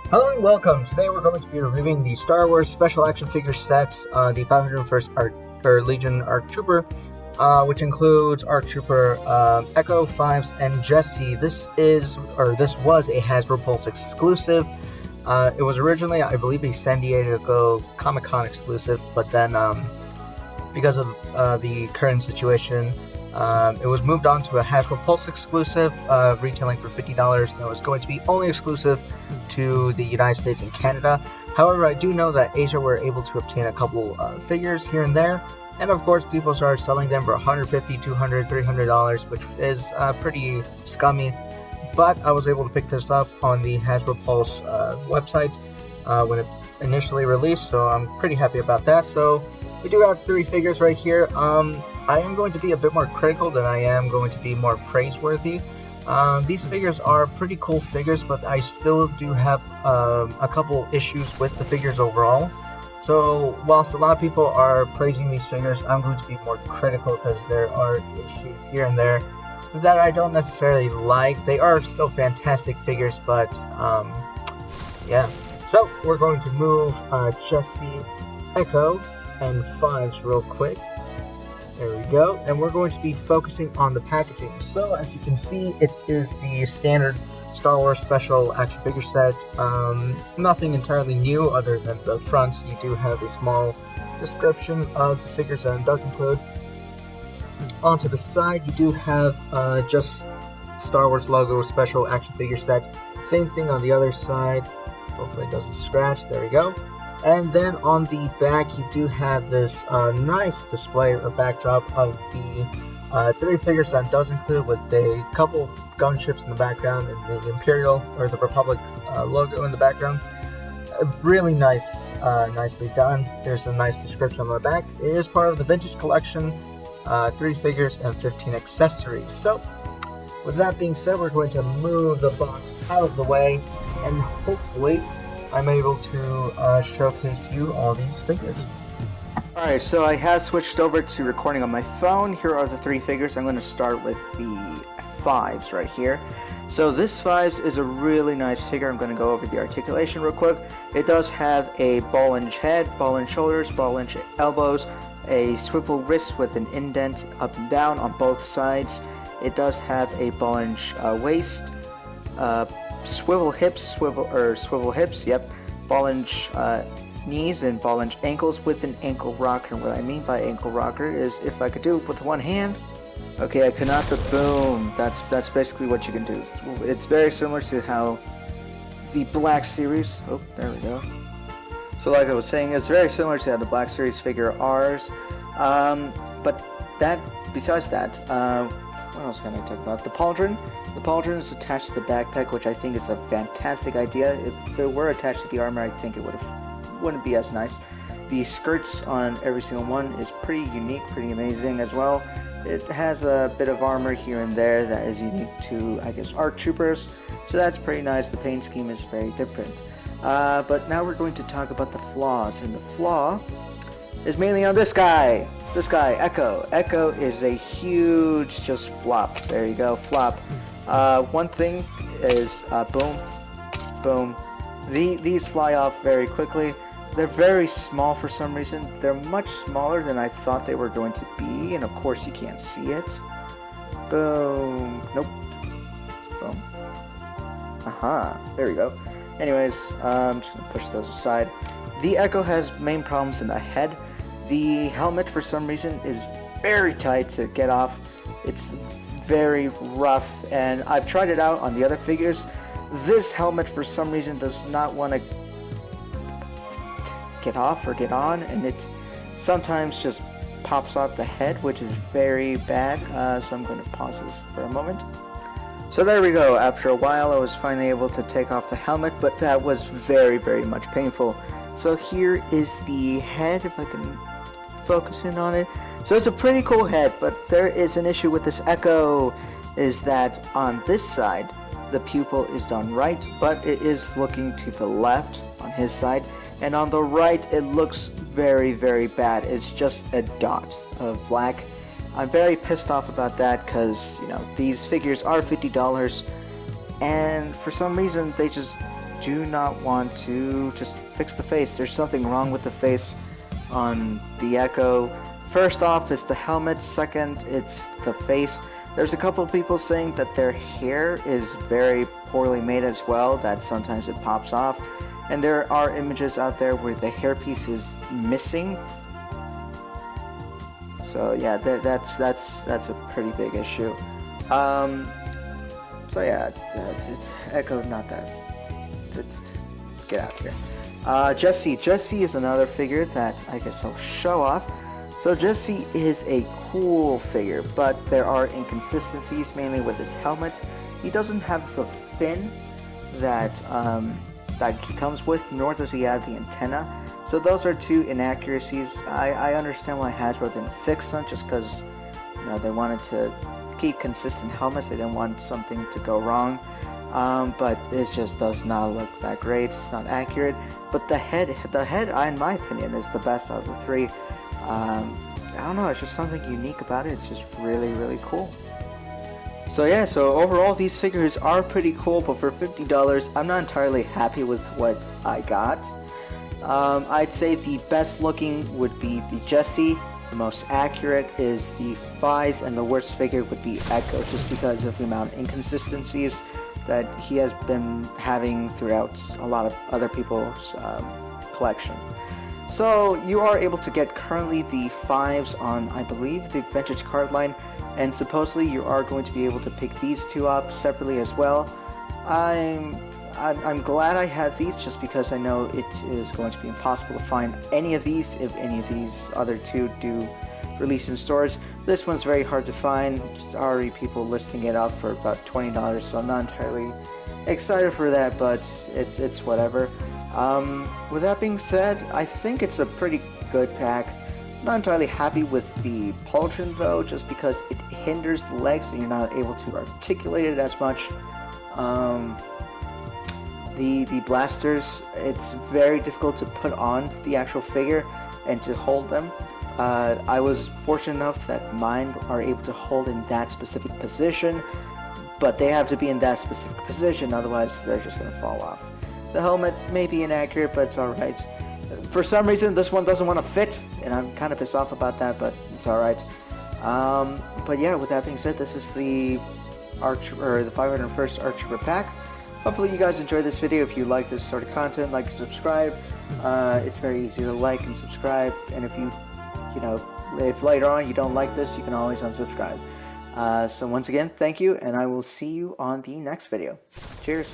Hello and welcome. Today we're going to be reviewing the Star Wars Special Action Figure set, the 501st Legion ARC Trooper, which includes ARC Trooper Echo, Fives, and Jesse. This was a Hasbro Pulse exclusive. It was originally, I believe, a San Diego Comic-Con exclusive, but then because of the current situation, it was moved on to a Hasbro Pulse exclusive, retailing for $50. And it was going to be only exclusive to the United States and Canada. However, I do know that Asia were able to obtain a couple figures here and there, and of course people started selling them for $150, $200, $300, which is pretty scummy. But I was able to pick this up on the Hasbro Pulse website when it initially released, so I'm pretty happy about that. So we do have 3 figures right here. I am going to be a bit more critical than I am going to be more praiseworthy. These figures are pretty cool figures, but I still do have a couple issues with the figures overall. So whilst a lot of people are praising these figures, I'm going to be more critical because there are issues here and there that I don't necessarily like. They are still fantastic figures, but yeah. So we're going to move Jesse, Echo, and Fives real quick. There we go, and we're going to be focusing on the packaging. So as you can see, it is the standard Star Wars Special Action Figure set. Nothing entirely new other than the front. You do have a small description of the figures that it does include. Onto the side, you do have just Star Wars logo Special Action Figure set. Same thing on the other side. Hopefully it doesn't scratch. There we go. And then on the back, you do have this nice display or backdrop of the 3 figures that does include, with a couple gunships in the background and the Imperial or the Republic logo in the background. Really nice, nicely done. There's a nice description on the back. It is part of the vintage collection, 3 figures and 15 accessories. So with that being said, we're going to move the box out of the way, and hopefully I'm able to showcase you all these figures. Alright, so I have switched over to recording on my phone. Here are the 3 figures. I'm going to start with the Fives right here. So this Fives is a really nice figure. I'm going to go over the articulation real quick. It does have a ball-inch head, ball-inch shoulders, ball-inch elbows, a swivel wrist with an indent up and down on both sides. It does have a ball-inch waist, swivel hips, yep, ball-inch knees and ball-inch ankles with an ankle rocker. And what I mean by ankle rocker is, if I could do it with one hand, okay, I cannot, but boom, that's basically what you can do. It's very similar to how the Black Series, oh, there we go. So like I was saying, it's very similar to how the Black Series figure ours, but besides that, what else can I talk about? The Pauldron. The Pauldron is attached to the backpack, which I think is a fantastic idea. If it were attached to the armor, I think it wouldn't be as nice. The skirts on every single one is pretty unique, pretty amazing as well. It has a bit of armor here and there that is unique to, I guess, ARC Troopers, so that's pretty nice. The paint scheme is very different. But now we're going to talk about the flaws, and the flaw is mainly on this guy. This guy, Echo. Echo is a huge just flop. There you go, flop. One thing is, boom, boom. These fly off very quickly. They're very small for some reason. They're much smaller than I thought they were going to be, and of course you can't see it. Boom. Nope. Boom. Aha. There we go. Anyways, I'm just gonna push those aside. The Echo has main problems in the head. The helmet, for some reason, is very tight to get off. It's very rough, and I've tried it out on the other figures. This helmet, for some reason, does not want to get off or get on, and it sometimes just pops off the head, which is very bad. So I'm going to pause this for a moment. So there we go. After a while, I was finally able to take off the helmet, but that was very, very much painful. So here is the head, if I can focus in on it. So it's a pretty cool head, but there is an issue with this Echo, is that on this side, the pupil is done right, but it is looking to the left on his side, and on the right, it looks very, very bad. It's just a dot of black. I'm very pissed off about that because, you know, these figures are $50, and for some reason, they just do not want to just fix the face. There's something wrong with the face on the Echo. First off, it's the helmet. Second, it's the face. There's a couple of people saying that their hair is very poorly made as well, that sometimes it pops off. And there are images out there where the hairpiece is missing. So yeah, that's a pretty big issue. So yeah, it's Echo, not that. Get out of here. Jesse is another figure that I guess I'll show off. So Jesse is a cool figure, but there are inconsistencies, mainly with his helmet. He doesn't have the fin that he comes with, nor does he have the antenna. So those are two inaccuracies. I understand why Hasbro didn't fix them, just because they wanted to keep consistent helmets. They didn't want something to go wrong. But it just does not look that great. It's not accurate. But the head, in my opinion, is the best out of the three. I don't know. It's just something unique about it. It's just really, really cool. So yeah, so overall these figures are pretty cool, but for $50, I'm not entirely happy with what I got. I'd say the best looking would be the Jesse, the most accurate is the Fives, and the worst figure would be Echo, just because of the amount of inconsistencies that he has been having throughout a lot of other people's collection. So you are able to get currently the Fives on, I believe, the Vintage Card Line, and supposedly you are going to be able to pick these two up separately as well. I'm glad I have these, just because I know it is going to be impossible to find any of these if any of these other two do release in stores. This one's very hard to find. There's already people listing it up for about $20, so I'm not entirely excited for that, but it's whatever. With that being said, I think it's a pretty good pack. Not entirely happy with the Pauldron though, just because it hinders the legs and you're not able to articulate it as much. The blasters, it's very difficult to put on the actual figure and to hold them. I was fortunate enough that mine are able to hold in that specific position, but they have to be in that specific position, otherwise they're just going to fall off. The helmet may be inaccurate, but it's alright. For some reason this one doesn't want to fit, and I'm kind of pissed off about that, but it's alright. But yeah, with that being said, this is the the 501st Articulation pack. Hopefully you guys enjoyed this video. If you like this sort of content, like and subscribe. It's very easy to like and subscribe, and if later on you don't like this, you can always unsubscribe. So once again, thank you, and I will see you on the next video. Cheers.